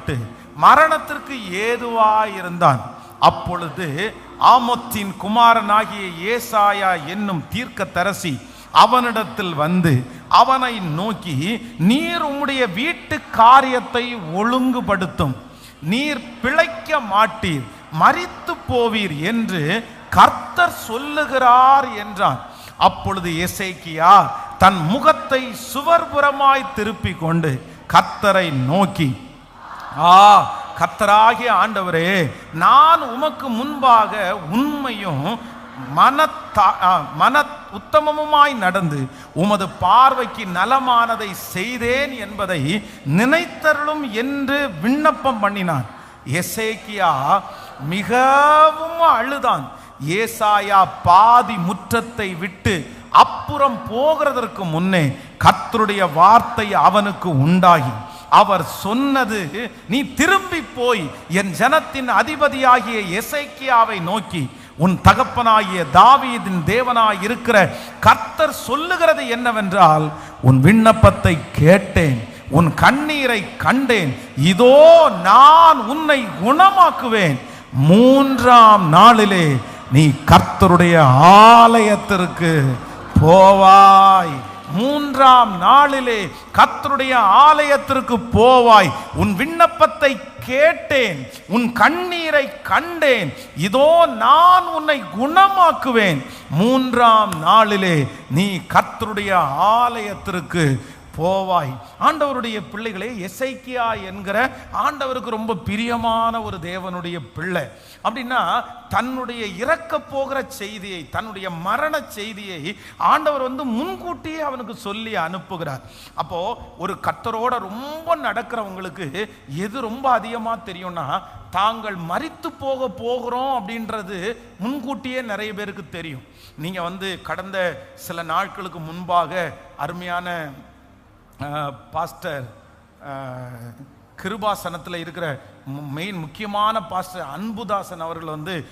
தள்ளப்பட்டு மரணத்திற்கு ஏதுவாயிருந்தான். அப்பொழுது ஆமோத்தின் குமாரனாகிய ஏசாயா என்னும் தீர்க்கதரிசி அவனிடத்தில் வந்து அவனை நோக்கி, நீர் உம்முடைய வீட்டு காரியத்தை ஒழுங்குபடுத்தும், நீர் பிழைக்க மாட்டீர், மரித்து போவீர் என்று கர்த்தர் சொல்லுகிறார் என்றான். அப்பொழுது எசேக்கியா தன் முகத்தை சுவர்புறமாய் திருப்பி கொண்டு கர்த்தரை நோக்கி, கர்த்தராகிய ஆண்டவரே, நான் உமக்கு முன்பாக உண்மையும் மன உத்தமமுமாய் நடந்து உமது பார்வைக்கு நலமானதை செய்தேன் என்பதை நினைத்தருளும் என்று விண்ணப்பம் பண்ணினான். எசேக்கியா மிகவும் அழுதான். ஏசாயா பாதி முற்றத்தை விட்டு அப்புறம் போகிறதற்கு முன்னே கர்த்தருடைய வார்த்தை அவனுக்கு உண்டாகி அவர் சொன்னது, நீ திரும்பி போய் என் ஜனத்தின் அதிபதியாகிய எசேக்கியாவை நோக்கி, உன் தகப்பனாகிய தாவீதின் தேவனாய் இருக்கிற கர்த்தர் சொல்லுகிறது என்னவென்றால், உன் விண்ணப்பத்தை கேட்டேன், உன் கண்ணீரை கண்டேன், இதோ நான் உன்னை குணமாக்குவேன், 3ஆம் நாளிலே நீ கர்த்தருடைய ஆலயத்திற்கு போவாய். 3ஆம் நாளிலே கர்த்தருடைய ஆலயத்திற்கு போவாய். உன் விண்ணப்பத்தை கேட்டேன், உன் கண்ணீரை கண்டேன், இதோ நான் உன்னை குணமாக்குவேன், 3ஆம் நாளிலே நீ கர்த்தருடைய ஆலயத்திற்கு போவாய். ஆண்டவருடைய பிள்ளைகளே, எசேக்கியா என்கிற ஆண்டவருக்கு ரொம்ப பிரியமான ஒரு தேவனுடைய பிள்ளை. அப்படின்னா தன்னுடைய இறக்க போகிற செய்தியை, தன்னுடைய மரண செய்தியை ஆண்டவர் முன்கூட்டியே அவனுக்கு சொல்லி அனுப்புகிறார். அப்போ ஒரு கர்த்தரோட ரொம்ப நடக்கிறவங்களுக்கு எது ரொம்ப அதிகமாக தெரியும்னா, தாங்கள் மரித்து போகிறோம் அப்படின்றது முன்கூட்டியே நிறைய பேருக்கு தெரியும். நீங்க கடந்த சில நாட்களுக்கு முன்பாக அருமையான பாஸ்டர் கிருபாசனத்தில் இருக்கிற மெயின் முக்கியமான பாஸ்டர் அன்புதாசன் அவர்கள்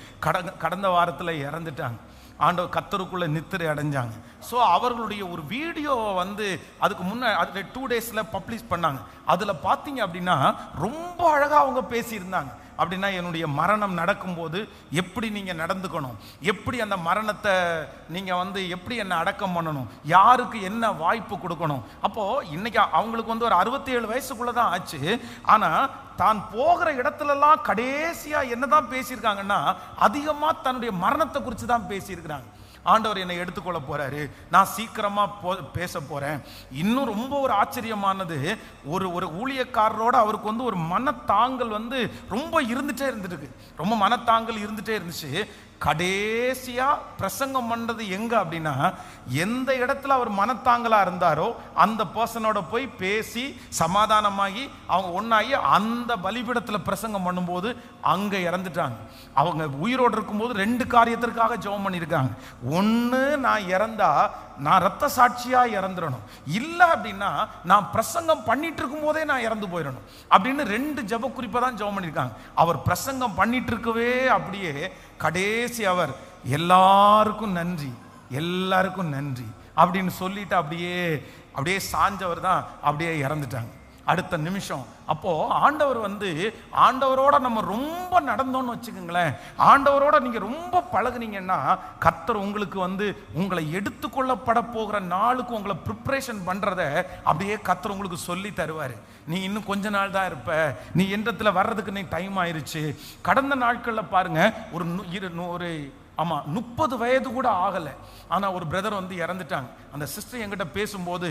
கடந்த வாரத்தில் இறந்துட்டாங்க. ஆண்டவர் கர்த்தருக்குள்ள நித்திரை அடைஞ்சாங்க. ஸோ அவர்களுடைய ஒரு வீடியோவை அதுக்கு முன்னே அதில் 2 டேஸில் பப்ளிஷ் பண்ணாங்க. அதில் பார்த்தீங்க அப்படின்னா ரொம்ப அழகாக அவங்க பேசியிருந்தாங்க. அப்படின்னா என்னுடைய மரணம் நடக்கும்போது எப்படி நீங்கள் நடந்துக்கணும், எப்படி அந்த மரணத்தை நீங்கள் எப்படி என்னை அடக்கம் பண்ணணும், யாருக்கு என்ன வாய்ப்பு கொடுக்கணும். அப்போது இன்றைக்கி அவங்களுக்கு ஒரு 67 வயசுக்குள்ளே தான் ஆச்சு. ஆனால் தான் போகிற இடத்துலலாம் கடைசியாக என்ன தான் பேசியிருக்காங்கன்னா, அதிகமாக தன்னுடைய மரணத்தை குறித்து தான் பேசியிருக்கிறாங்க. ஆண்டவர் என்னை எடுத்துக்கொள்ள போறாரு, நான் சீக்கிரமா பேச போறேன். இன்னும் ரொம்ப ஒரு ஆச்சரியமானது, ஒரு ஊழியக்காரரோட அவருக்கு ஒரு மனத்தாங்கல் ரொம்ப இருந்துட்டே இருந்துருக்கு, ரொம்ப மனத்தாங்கல் இருந்துட்டே இருந்துச்சு. கடைசியா பிரசங்கம் பண்றது எங்க அப்படின்னா, எந்த இடத்துல அவர் மனத்தாங்கலா இருந்தாரோ அந்த பர்சனோட போய் பேசி சமாதானமாகி அவங்க ஒன்னாகி அந்த பலிபீடத்தில் பிரசங்கம் பண்ணும்போது அங்க இறந்துட்டாங்க. அவங்க உயிரோடு இருக்கும்போது 2 காரியத்திற்காக ஜெபம் பண்ணியிருக்காங்க. ஒன்று, நான் இறந்தா நான் இரத்த சாட்சியா இறந்துடணும், இல்லை அப்படின்னா நான் பிரசங்கம் பண்ணிட்டு இருக்கும் போதே நான் இறந்து போயிடணும் அப்படின்னு 2 ஜெப குறிப்பை தான் ஜெபம் பண்ணியிருக்காங்க. அவர் பிரசங்கம் பண்ணிட்டு இருக்கவே அப்படியே கடைசி அவர் எல்லாருக்கும் நன்றி, எல்லாருக்கும் நன்றி அப்படின்னு சொல்லிட்டு அப்படியே சாஞ்சவர் தான் அப்படியே இறந்துட்டாங்க அடுத்த நிமிஷம். அப்போ ஆண்டவர் ஆண்டவரோட நம்ம ரொம்ப நடந்தோம்னு வச்சுக்கோங்களேன், ஆண்டவரோட நீங்க ரொம்ப பழகுனீங்கன்னா கர்த்தர் உங்களுக்கு உங்களை எடுத்துக்கொள்ளப்பட போகிற நாளுக்கு உங்களை ப்ரிப்பரேஷன் பண்றத அப்படியே கர்த்தர் உங்களுக்கு சொல்லி தருவாரு. நீ இன்னும் கொஞ்ச நாள் தான் இருப்ப, நீ எண்ணத்துல வர்றதுக்கு நீ டைம் ஆயிருச்சு. கடந்த நாட்கள்ல பாருங்க, ஒரு 30 வயது கூட ஆகலை, ஆனால் ஒரு பிரதர் இறந்துட்டாங்க. அந்த சிஸ்டர் என்கிட்ட பேசும்போது,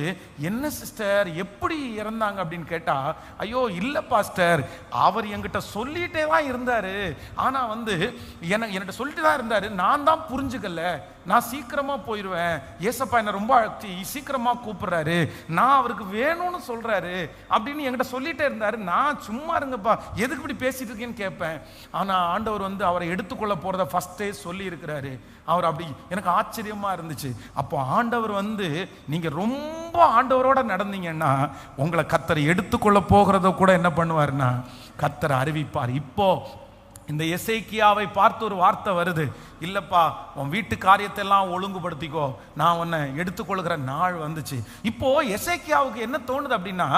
என்ன சிஸ்டர் எப்படி இறந்தாங்க அப்படின்னு கேட்டா, ஐயோ இல்லை பாஸ்டர், அவர் என்கிட்ட சொல்லிட்டே தான் இருந்தாரு, ஆனால் என்கிட்ட சொல்லிட்டு தான் இருந்தாரு, நான் தான் புரிஞ்சுக்கல, நான் சீக்கிரமா போயிடுவேன், ஏசப்பா என்ன ரொம்ப சீக்கிரமா கூப்பிடுறாரு, நான் அவருக்கு வேணும்னு சொல்றாரு அப்படின்னு என்கிட்ட சொல்லிட்டே இருந்தாரு, நான் சும்மா இருங்கப்பா எதுக்கு இப்படி பேசிட்டு இருக்கேன்னு கேட்பேன். ஆனா ஆண்டவர் அவரை எடுத்துக்கொள்ள போறத ஃபர்ஸ்டே சொல்லி இருக்கிறாரு. அவர் அப்படி எனக்கு ஆச்சரியமா இருந்துச்சு. அப்போ ஆண்டவர் நீங்க ரொம்ப ஆண்டவரோட நடந்தீங்கன்னா உங்களை கர்த்தர் எடுத்துக்கொள்ள போகிறத கூட என்ன பண்ணுவாருன்னா கர்த்தர் அறிவிப்பார். இப்போ இந்த எசேக்கியாவை பார்த்து ஒரு வார்த்தை வருது, இல்லப்பா உன் வீட்டு காரியத்தெல்லாம் ஒழுங்குபடுத்திக்கோ, நான் உன்னை எடுத்துக்கொள்கிற நாள் வந்துச்சு. இப்போ எசேக்கியாவுக்கு என்ன தோணுது அப்படின்னா,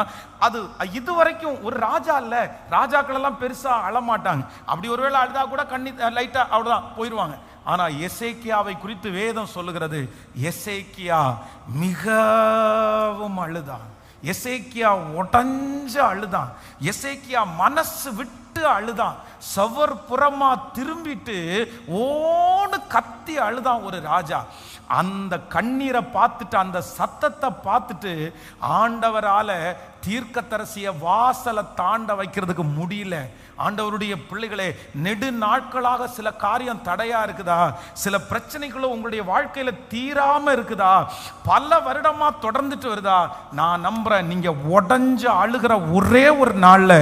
அது இதுவரைக்கும் ஒரு ராஜா இல்ல, ராஜாக்கள் எல்லாம் பெருசா அழமாட்டாங்க, அப்படி ஒருவேளை அழுதா கூட கண்ணி லைட்டா அவ்வளவுதான் போயிடுவாங்க. ஆனா எசேக்கியாவை குறித்து வேதம் சொல்லுகிறது, எசேக்கியா மிகவும் அழுதான், எசேக்கியா உடைஞ்சு அழுதான், எசேக்கியா மனசு விட்டு அழுதான், சவர் புறமா திரும்பிட்டு ஓன்னு கத்தி அழுதான் ஒரு ராஜா. அந்த கண்ணீரை பார்த்துட்டு, அந்த சத்தத்தை பார்த்துட்டு ஆண்டவரால தீர்க்கதரிசிய வாசலை தாண்ட வைக்கிறதுக்கு முடியல. ஆண்டவருடைய பிள்ளைகளே, நெடு நாட்களாக சில காரியம் தடையா இருக்குதா, சில பிரச்சனைகளும் உங்களுடைய வாழ்க்கையில தீராம இருக்குதா, பல வருடமா தொடர்ந்துட்டு வருதா, நான் நம்புறேன் நீங்க உடைஞ்சு அழுகிற ஒரே ஒரு நாள்ல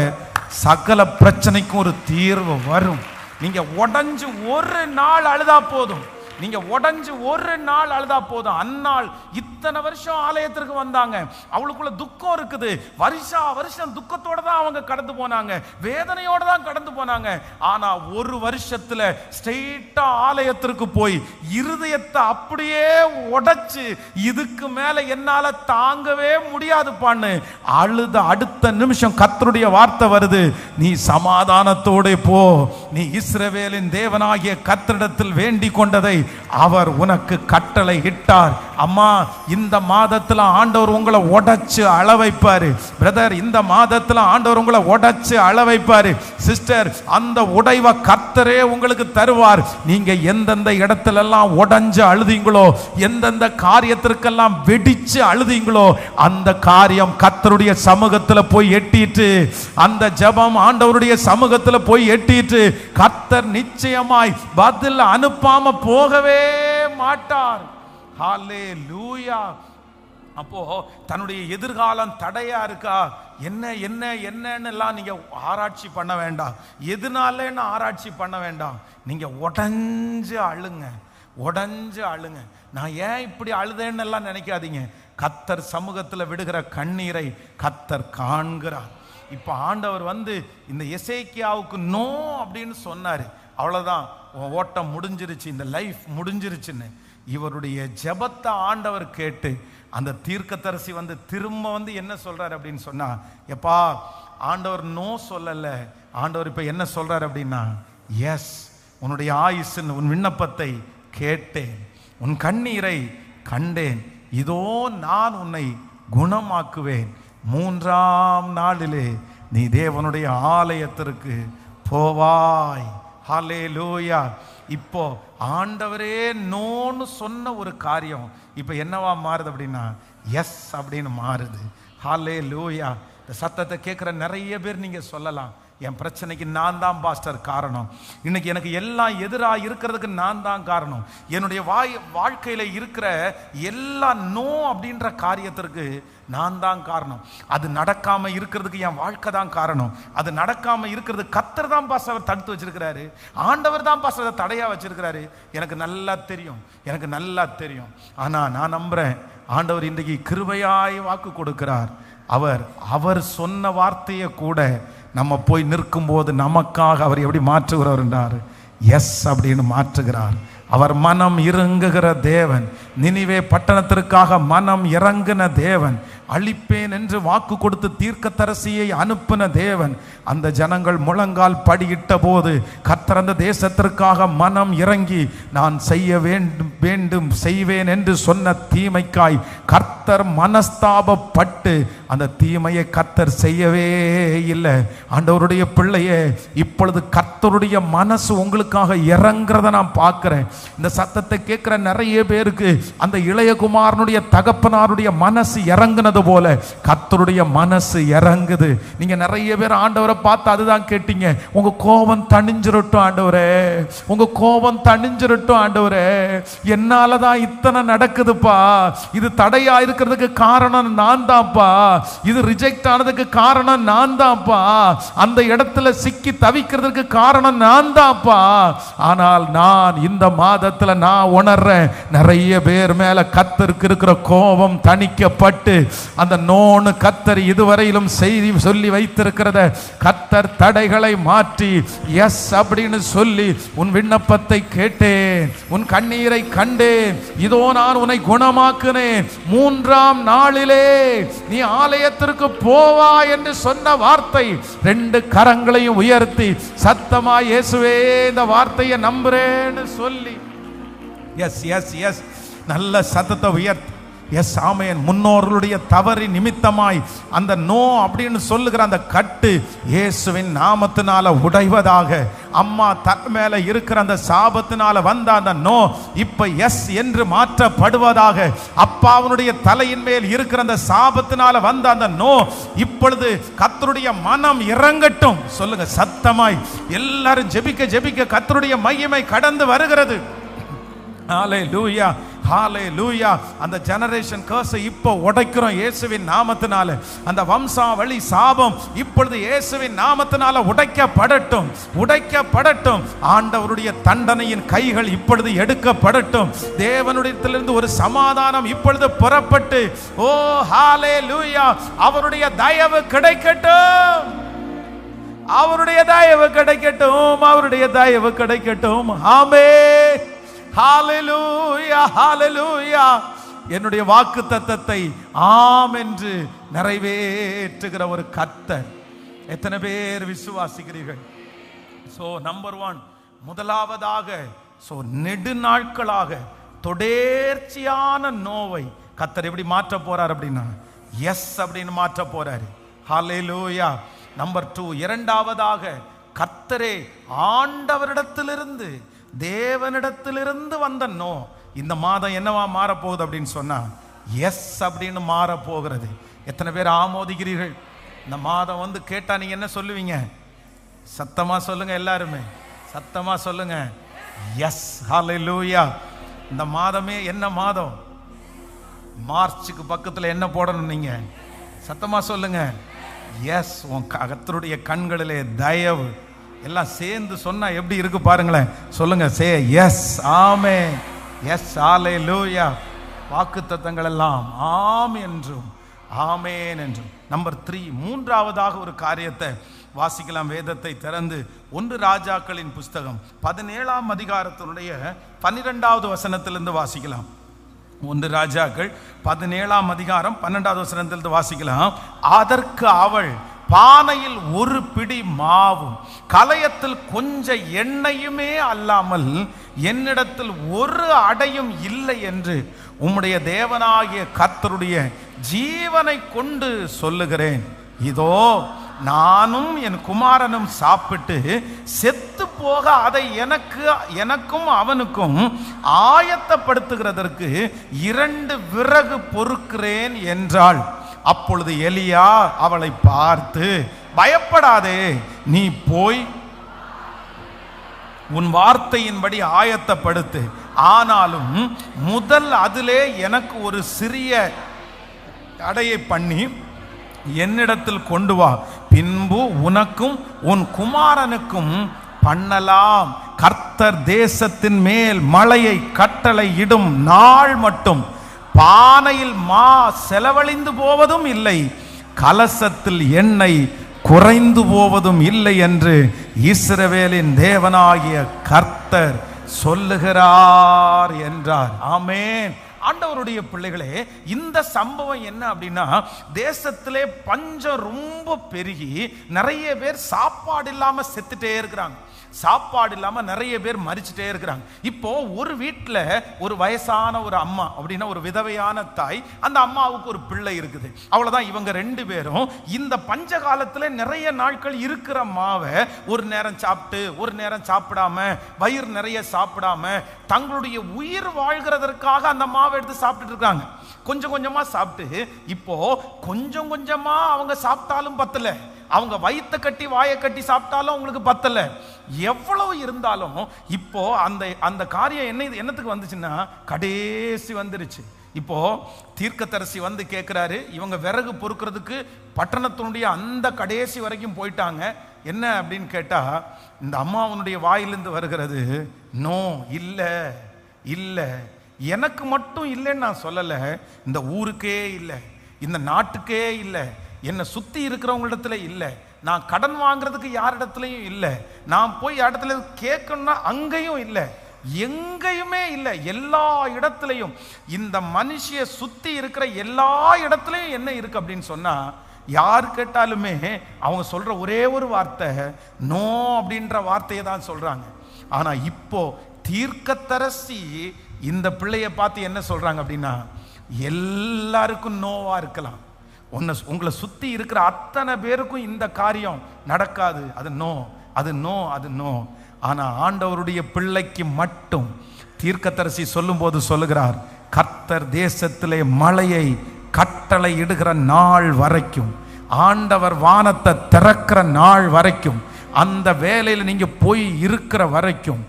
சகல பிரச்சனைக்கும் ஒரு தீர்வு வரும். நீங்க உடைஞ்சு ஒரு நாள் அழுதா போதும், நீங்க உடைஞ்சு ஒரு நாள் அழுதா போதும். அந்நாள் இத்தனை வருஷம் ஆலயத்திற்கு வந்தாங்க, அவளுக்குள்ள துக்கம் இருக்குது, வருஷம் துக்கத்தோட தான் அவங்க கடந்து போனாங்க, வேதனையோட தான் கடந்து போனாங்க. ஆனா ஒரு வருஷத்துல ஸ்ட்ரெயிட்டா ஆலயத்திற்கு போய் இருதயத்தை அப்படியே உடைச்சு, இதுக்கு மேல என்னால தாங்கவே முடியாதுப்பான்னு அழுத அடுத்த நிமிஷம் கர்த்தருடைய வார்த்தை வருது, நீ சமாதானத்தோட போ, நீ இஸ்ரவேலின் தேவனாகிய கர்த்தரிடத்தில் வேண்டிக் கொண்டதை அவர் உனக்கு கட்டளை இட்டார். அம்மா, இந்த மாதத்துல ஆண்டவர் உங்களை உடைச்சு அள வைப்பாரு. பிரதர், இந்த மாதத்துல ஆண்டவர் உங்களை உடைச்சு அள வைப்பாரு. சிஸ்டர், அந்த உடைவை கர்த்தரே உங்களுக்கு தருவார். நீங்க எந்தெந்த இடத்துல எல்லாம் உடைஞ்சு அழுதீங்களோ, எந்தெந்த காரியத்திற்கெல்லாம் வெடிச்சு அழுதீங்களோ, அந்த காரியம் கர்த்தருடைய சமூகத்துல போய் எட்டிட்டு, அந்த ஜெபம் ஆண்டவருடைய சமூகத்துல போய் எட்டிட்டு, கர்த்தர் நிச்சயமாய் பதில் அனுப்பாம போகவே மாட்டார். ஹல்லேலூயா. அப்போ தன்னுடைய எதிர்காலம் தடையா இருக்கா, என்ன என்ன என்னன்னு எல்லாம் நீங்க ஆராய்ச்சி பண்ண வேண்டாம், எதனாலன்னு ஆராய்ச்சி பண்ண வேண்டாம். நீங்க உடைஞ்சு அழுங்க, உடைஞ்சு அழுங்க. நான் ஏன் இப்படி அழுதேன்னு எல்லாம் நினைக்காதீங்க. கர்த்தர் சமூகத்தில் விடுகிற கண்ணீரை கர்த்தர் காண்கிறார். இப்ப ஆண்டவர் இந்த எசேக்கியாவுக்கு நோ அப்படின்னு சொன்னாரு, அவ்வளவுதான், ஓட்டம் முடிஞ்சிருச்சு, இந்த லைஃப் முடிஞ்சிருச்சுன்னு. இவருடைய ஜெபத்தை ஆண்டவர் கேட்டு அந்த தீர்க்கதரிசி திரும்ப என்ன சொல்றாரு அப்படின்னு சொன்னா, எப்பா ஆண்டவர் நோ சொல்லல, ஆண்டவர் இப்ப என்ன சொல்றாரு அப்படின்னா, எஸ், உன்னுடைய ஆயுசின் உன் விண்ணப்பத்தை கேட்டேன், உன் கண்ணீரை கண்டேன், இதோ நான் உன்னை குணமாக்குவேன், 3ஆம் நாளிலே நீ தேவனுடைய ஆலயத்திற்கு போவாய். ஹல்லேலூயா. இப்போ ஆண்டவரே நோன்னு சொன்ன ஒரு காரியம் இப்போ என்னவா மாறுது அப்படின்னா, எஸ் அப்படின்னு மாறுது. ஹல்லேலூயா. இந்த சத்தத்தை கேட்குற நிறைய பேர் நீங்கள் சொல்லலாம், என் பிரச்சனைக்கு நான் தான் பாஸ்டர் காரணம், இன்னைக்கு எனக்கு எல்லாம் எதிராக இருக்கிறதுக்கு நான் தான் காரணம், என்னுடைய வாழ்க்கையில் இருக்கிற எல்லா நோ அப்படின்ற காரியத்திற்கு நான் தான் காரணம், அது நடக்காம இருக்கிறதுக்கு என் வாழ்க்கை தான் காரணம், அது நடக்காம இருக்கிறது கர்த்தர் தான் பாஸ்டர் தடுத்து வச்சிருக்கிறாரு, ஆண்டவர் தான் பாஸ்டர் தடையா வச்சிருக்கிறாரு. எனக்கு நல்லா தெரியும், எனக்கு நல்லா தெரியும். ஆனா நான் நம்புறேன், ஆண்டவர் இன்றைக்கு கிருபையாய் வாக்கு கொடுக்கிறார். அவர் சொன்ன வார்த்தையை கூட நம்ம போய் நிற்கும் போது நமக்காக அவர் எப்படி மாற்றுகிறவர் என்றார், எஸ் அப்படின்னு மாற்றுகிறார். அவர் மனம் இறங்குகிற தேவன், நினிவே பட்டணத்திற்காக மனம் இறங்கின தேவன், அழிப்பேன் என்று வாக்கு கொடுத்து தீர்க்கதரிசியை அனுப்பின தேவன். அந்த ஜனங்கள் முழங்கால் படியிட்ட போது கர்த்தர் அந்த தேசத்திற்காக மனம் இறங்கி நான் செய்ய வேண்டும் செய்வேன் என்று சொன்ன தீமைக்காய் கர்த்தர் மனஸ்தாபப்பட்டு அந்த தீமையை கர்த்தர் செய்யவே இல்லை. ஆண்டவருடைய பிள்ளையே, இப்பொழுது கர்த்தருடைய மனசு உங்களுக்காக இறங்குறத நான் பார்க்கிறேன். இந்த சத்தத்தை கேட்கிற நிறைய பேருக்கு அந்த இளையகுமாரனுடைய தகப்பனாருடைய மனசு இறங்குனது போல கர்த்தருடைய மனசு இறங்குது. நீங்க நிறைய பேர் ஆண்டவரை பார்த்து அதுதான் கேட்டீங்க, உங்க கோபம் தணிஞ்சிரட்டும் ஆண்டவரே, உங்க கோபம் தணிஞ்சிரட்டும் ஆண்டவரே, என்னாலதான் இத்தனை நடக்குதுப்பா, இது தடையா இருக்கிறதுக்கு காரணம் நான் தான்ப்பா, இது ரிஜெக்ட் ஆனதுக்கு காரணம் நான் தான்ப்பா, அந்த இடத்துல சிக்கி தவிக்கிறதுக்கு காரணம் நான் தான்ப்பா. ஆனால் நான் இந்த மாதத்துல நான் உணர்றேன், நிறைய பேர் மேல கர்த்தருக்கு இருக்கிற கோபம் தணிக்கப்பட்டு அந்த நோன்னு கர்த்தர் இதுவரையிலும் செய்தி சொல்லி வைத்திருக்கிறத கர்த்தர் தடைகளை மாற்றி எஸ் அப்படின்னு சொல்லி உன் விண்ணப்பத்தை கேட்டேன், உன் கண்ணீரை கண்டேன், இதோ நான் உன்னை குணமாக்குனேன், 3ஆம் நாளிலே நீ ஆலயத்திற்கு போவா என்று சொன்ன வார்த்தை, 2 கரங்களையும் உயர்த்தி சத்தமா இயேசுவே இந்த வார்த்தையை நம்புறேன்னு சொல்லி எஸ் எஸ் எஸ் நல்ல சத்தத்தை உயர்த்தி எஸ் ஆமென். முன்னோர்களுடைய தவறு நிமித்தமாய் அந்த நோ அப்படின்னு சொல்லுகிற அந்த கட்டு இயேசுவின் நாமத்தினால உடைவதாக. அம்மா தன் மேல இருக்கிற அந்த சாபத்தினால வந்த அந்த நோ இப்ப எஸ் என்று மாற்றப்படுவதாக. அப்பாவுடைய தலையின் மேல் இருக்கிற அந்த சாபத்தினால வந்த அந்த நோ இப்பொழுது கர்த்தருடைய மனம் இறங்கட்டும். சொல்லுங்க சத்தமாய் எல்லாரும் ஜெபிக்க ஜெபிக்க கர்த்தருடைய மகிமை கடந்து வருகிறது. ஹalleluya ஹalleluya. அந்த ஜெனரேஷன் கர்ஸ் இப்போ உடைக்கிறோம் இயேசுவின் நாமத்தினால. அந்த வம்சாவளி சாபம் இப்பொழுது இயேசுவின் நாமத்தினால உடைக்கப்படட்டும், உடைக்கப்படட்டும். ஆண்டவருடைய தண்டனையின் கைகள் இப்பொழுது எடுக்கப்படட்டும். தேவனுடையத்திலிருந்து ஒரு சமாதானம் இப்பொழுது புறப்பட்டு ஓ ஹalleluya அவருடைய தயவு கிடைக்கட்டும், அவருடைய தயவு கிடைக்கட்டும், அவருடைய தயவு கிடைக்கட்டும். ஆமென் ஹalleluya ஹalleluya. என்னுடைய வாக்குத்தத்தத்தை ஆம் என்று நிறைவேற்றுகிற ஒரு கர்த்தர் எத்தனை பேர் விசுவாசிக்கிறீர்கள்? சோ நம்பர் 1 முதலாவதாக சோ நெடுநாட்களாக தொடர்ச்சியான நோவை கர்த்தர் எப்படி மாற்ற போறார் அப்படின்னா எஸ் அப்படின்னு மாற்ற போறாரு. ஹalleluya. நம்பர் 2 இரண்டாவதாக கர்த்தரே ஆண்டவரிடத்திலிருந்து தேவனிடத்திலிருந்து வந்த நோ இந்த மாதம் என்னவா மாறப்போகுது அப்படின்னு சொன்னா எஸ் அப்படின்னு மாற போகிறது. எத்தனை பேர் ஆமோதிக்கிறீர்கள்? இந்த மாதம் வந்து கேட்டா நீங்க என்ன சொல்லுவீங்க? சத்தமா சொல்லுங்க, எல்லாருமே சத்தமா சொல்லுங்க எஸ். ஹalleluya. இந்த மாதமே என்ன மாதம்? மார்ச்சுக்கு பக்கத்துல என்ன போடணும்? நீங்க சத்தமா சொல்லுங்க எஸ். உன் கர்த்தருடைய கண்களிலே தயவு எல்லாம் சேர்ந்து சொன்னா எப்படி இருக்கு பாருங்களேன். சொல்லுங்க சே எஸ். ஆமென் எஸ் ஹalleluya. வாக்குத்தத்தங்கள் எல்லாம் ஆம் என்றும் ஆமென் என்றும். நம்பர் 3 மூன்றாவதாக ஒரு காரியத்தை வாசிக்கலாம். வேதத்தை திறந்து 1 ராஜாக்களின் புஸ்தகம் 17ஆம் அதிகாரத்தினுடைய 12வது வசனத்திலிருந்து வாசிக்கலாம். 1 ராஜாக்கள் 17ஆம் அதிகாரம் 12வது வசனத்திலிருந்து வாசிக்கலாம். அதற்கு அவள் பானையில் 1 பிடி மாவும் கலயத்தில் கொஞ்சம் எண்ணெயுமே அல்லாமல் என்னிடத்தில் 1 அடையும் இல்லை என்று உம்முடைய தேவனாகிய கர்த்தருடைய ஜீவனை கொண்டு சொல்லுகிறேன். இதோ நானும் என் குமாரனும் சாப்பிட்டு செத்து போக அதை எனக்கும் அவனுக்கும் ஆயத்தப்படுத்துகிறதற்கு 2 விறகு பொறுக்கிறேன் என்றாள். அப்பொழுது எலியா அவளை பார்த்து, பயப்படாதே, நீ போய் உன் வார்த்தையின்படி ஆயத்தப்படுத்து, ஆனாலும் முதல் அதிலே எனக்கு ஒரு சிறிய அடையை பண்ணி என்னிடத்தில் கொண்டு வா, பின்பு உனக்கும் உன் குமாரனுக்கும் பண்ணலாம். கர்த்தர் தேசத்தின் மேல் மழையை கட்டளை இடும் நாள் மட்டும் பானையில் மா செலவழிந்து போவதும் இல்லை, கலசத்தில் எண்ணெய் குறைந்து போவதும் இல்லை என்று இஸ்ரவேலின் தேவனாகிய கர்த்தர் சொல்லுகிறார் என்றார். ஆமென். ஆண்டவருடைய பிள்ளைகளே, இந்த சம்பவம் என்ன அப்படின்னா, தேசத்திலே பஞ்சம் ரொம்ப பெருகி நிறைய பேர் சாப்பாடு இல்லாம செத்துட்டே இருக்கிறாங்க. சாப்பாடு இல்லாம நிறைய பேர் மரிச்சுட்டே இருக்கிறாங்க. இப்போ ஒரு வீட்டில் ஒரு வயசான ஒரு அம்மா அப்படின்னா ஒரு விதவையான தாய், அந்த அம்மாவுக்கு ஒரு பிள்ளை இருக்குது, அவ்வளவுதான். இவங்க 2 பேரும் இந்த பஞ்ச காலத்துல நிறைய நாட்கள் இருக்கிற மாவை ஒரு நேரம் சாப்பிட்டு ஒரு நேரம் சாப்பிடாம, வயிறு நிறைய சாப்பிடாம, தங்களுடைய உயிர் வாழ்கிறதற்காக அந்த மாவை எடுத்து சாப்பிட்டு இருக்காங்க. கொஞ்சம் கொஞ்சமா சாப்பிட்டு இப்போ கொஞ்சம் கொஞ்சமா அவங்க சாப்பிட்டாலும் பத்தல, அவங்க வயிற்ற கட்டி வாயை கட்டி சாப்பிட்டாலும் அவங்களுக்கு பத்தல. எவ்வளவு இருந்தாலும் இப்போ அந்த காரியம் என்னத்துக்கு வந்துச்சுன்னா கடைசி வந்துருச்சு. இப்போ தீர்க்கதரிசி வந்து கேட்கிறாரு, இவங்க விறகு பொறுக்கிறதுக்கு பட்டணத்தினுடைய அந்த கடைசி வரைக்கும் போயிட்டாங்க. என்ன அப்படின்னு கேட்டா, இந்த அம்மாவனுடைய வாயிலிருந்து வருகிறது, நோ, இல்ல இல்ல, எனக்கு மட்டும் இல்லைன்னு நான் சொல்லலை, இந்த ஊருக்கே இல்லை, இந்த நாட்டுக்கே இல்லை, என்னை சுற்றி இருக்கிறவங்களிடத்துல இல்லை, நான் கடன் வாங்குறதுக்கு யாரிடத்துலையும் இல்லை, நான் போய் இடத்துல கேட்கணும்னா அங்கேயும் இல்லை, எங்கேயுமே இல்லை. எல்லா இடத்துலையும் இந்த மனுஷிய சுற்றி இருக்கிற எல்லா இடத்துலையும் என்ன இருக்கு அப்படின்னு சொன்னா, யார் கேட்டாலுமே அவங்க சொல்ற ஒரே ஒரு வார்த்தை நோ அப்படின்ற வார்த்தையை தான் சொல்றாங்க. ஆனா இப்போ தீர்க்கதரிசி இந்த பிள்ளைய பார்த்து என்ன சொல்றாங்க அப்படின்னா, எல்லாருக்கும் நோவா இருக்கலாம், உங்களை சுத்தி இருக்கிற அத்தனை பேருக்கும் இந்த காரியம் நடக்காது, அது நோ, அது நோ, அது நோ. ஆனா ஆண்டவருடைய பிள்ளைக்கு மட்டும் தீர்க்கதரிசி சொல்லும் போது சொல்லுகிறார், கர்த்தர் தேசத்திலே மழையை கட்டளை இடுகிற நாள் வரைக்கும், ஆண்டவர் வானத்தை திறக்கிற நாள் வரைக்கும், அந்த வேலையில் நீங்க போய் இருக்கிற வரைக்கும்,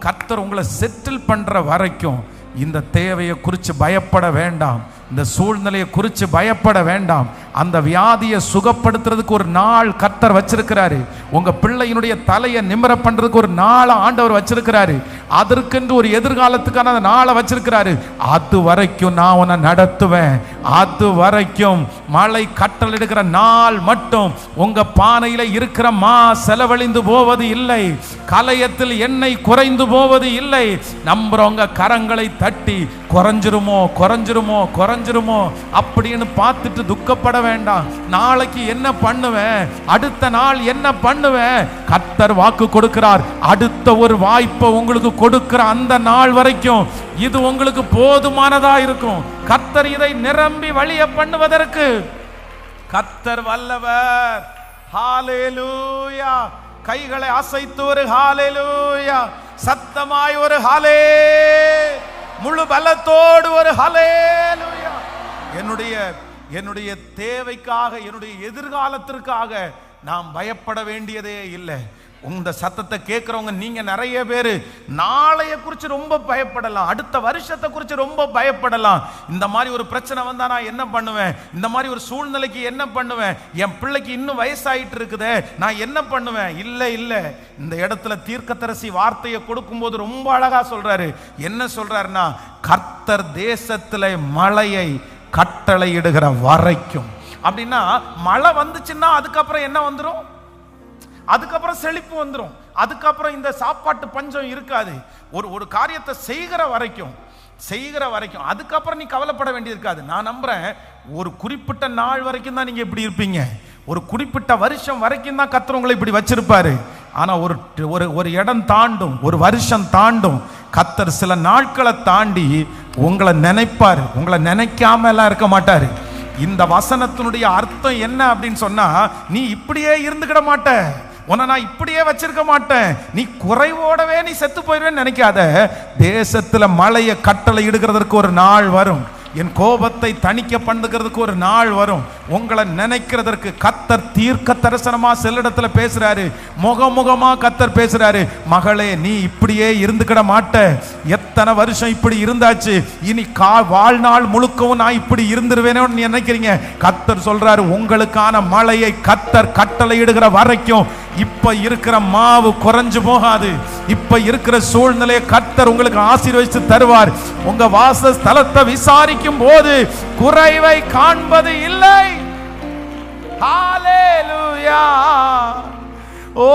கர்த்தர் உங்களை செட்டில் பண்ற வரைக்கும் இந்த தேவையை குறித்து பயப்பட வேண்டாம், இந்த சூழ்நிலையை குறித்து பயப்பட வேண்டாம். அந்த வியாதியை சுகப்படுத்துறதுக்கு ஒரு நாள் கர்த்தர் வச்சிருக்கிறாரு. உங்க பிள்ளையினுடைய தலையை நிமிர பண்றதுக்கு ஒரு நாளை ஆண்டவர் வச்சிருக்கிறாரு. அதற்கென்று ஒரு எதிர்காலத்துக்கான அந்த நாளை வச்சிருக்கிறாரு. அது வரைக்கும் நான் உன்னை நடத்துவேன். அது வரைக்கும் மழை கட்டளிடுகிற நாள் மட்டும் உங்க பானையில இருக்கிற மா செலவழிந்து போவது இல்லை, கலையத்தில் எண்ணெய் குறைந்து போவது இல்லை. நம்புறவங்க கரங்களை தட்டி குறைஞ்சிருமோ குறைஞ்சிருமோ குறைஞ்சிருமோ அப்படின்னு பார்த்துட்டு துக்கப்பட வேண்டாம். நாளைக்கு என்ன பண்ணுவேன், அடுத்த நாள் என்ன பண்ணுவேன், கர்த்தர் வாக்கு கொடுக்கிறார். அடுத்த ஒரு வாய்ப்பை உங்களுக்கு கொடுக்கிற அந்த நாள் வரைக்கும் இது உங்களுக்கு போதுமானதா இருக்கும். கர்த்தர் இதை நிரம்பி வழிய பண்ணுவதற்கு கர்த்தர் வல்லவர். ஹalleluya. கைகளை அசைத்து ஒரு ஹalleluya, சத்தமாய் ஒரு ஹாலே, முழு பலத்தோடு ஒரு ஹalleluya. என்னுடைய தேவைக்காக, என்னுடைய எதிர்காலத்திற்காக நாம் பயப்பட வேண்டியதே இல்லை. உங்க சத்தத்தை கேட்கிறவங்க நீங்க நிறைய பேர் நாளைய குறித்து ரொம்ப பயப்படலாம், அடுத்த வருஷத்தை குறித்து ரொம்ப பயப்படலாம். இந்த மாதிரி ஒரு பிரச்சனை வந்தா நான் என்ன பண்ணுவேன், இந்த மாதிரி ஒரு சூழ்நிலைக்கு என்ன பண்ணுவேன், என் பிள்ளைக்கு இன்னும் வயசாயிட்டு இருக்குதே நான் என்ன பண்ணுவேன். இல்லை இல்லை, இந்த இடத்துல தீர்க்கதரிசி வார்த்தையை கொடுக்கும்போது ரொம்ப அழகா சொல்றாரு. என்ன சொல்றாருன்னா, கர்த்தர் தேசத்துல மழையை கட்டளையிடுகிற வரைக்கும். அப்படின்னா மழை வந்துச்சுன்னா அதுக்கப்புறம் என்ன வந்துடும், அதுக்கப்புறம் செழிப்பு வந்துடும், அதுக்கப்புறம் இந்த சாப்பாட்டு பஞ்சம் இருக்காது. ஒரு காரியத்தை செய்கிற வரைக்கும் அதுக்கப்புறம் நீ கவலைப்பட வேண்டியது இருக்காது. நான் நம்புறேன் ஒரு குறிப்பிட்ட நாள் வரைக்கும் தான் நீங்க இப்படி இருப்பீங்க, ஒரு குறிப்பிட்ட வருஷம் வரைக்கும் தான் கர்த்தர் உங்களை இப்படி வச்சிருப்பாரு. ஆனா ஒரு இடம் தாண்டும், ஒரு வருஷம் தாண்டும், கர்த்தர் சில நாட்களை தாண்டி உங்களை நினைப்பாரு. உங்களை நினைக்காம எல்லாம் இருக்க மாட்டாரு. இந்த வசனத்தினுடைய அர்த்தம் என்ன அப்படின்னு சொன்னா, நீ இப்படியே இருந்துக்கிட மாட்ட, உன்னை நான் இப்படியே வச்சிருக்க மாட்டேன், நீ குறைவோடவே நீ செத்து போயிடுவேன்னு நினைக்காத. தேசத்துல மழையை கட்டளை இடுகிறதற்கு ஒரு நாள் வரும், என் கோபத்தை தணிக்க பண்ணுகிறதுக்கு ஒரு நாள் வரும். உங்களை நினைக்கிறதற்கு கர்த்தர் தீர்க்க தரிசனமா செல்லிடத்துல பேசுறாரு, முகமுகமா கர்த்தர் பேசுறாரு. மகளே, நீ இப்படியே இருந்துக்கிட மாட்ட, எத்தனை வருஷம் இப்படி இருந்தாச்சு, இனி வாழ்நாள் முழுக்கவும் நான் இப்படி இருந்துருவேனோ நினைக்கிறீங்க. கர்த்தர் சொல்றாரு, உங்களுக்கான மழையை கர்த்தர் கட்டளையிடுகிற வரைக்கும் இப்ப இருக்கிற மாவு குறைஞ்சு போகாது. இப்ப இருக்கிற சூழ்நிலையை கர்த்தர் உங்களுக்கு ஆசீர்வதித்து தருவார். உங்க வாசஸ்தலத்தை விசாரிக்கும் போது குறைவை காண்பது இல்லை. ஹalleluya. ஓ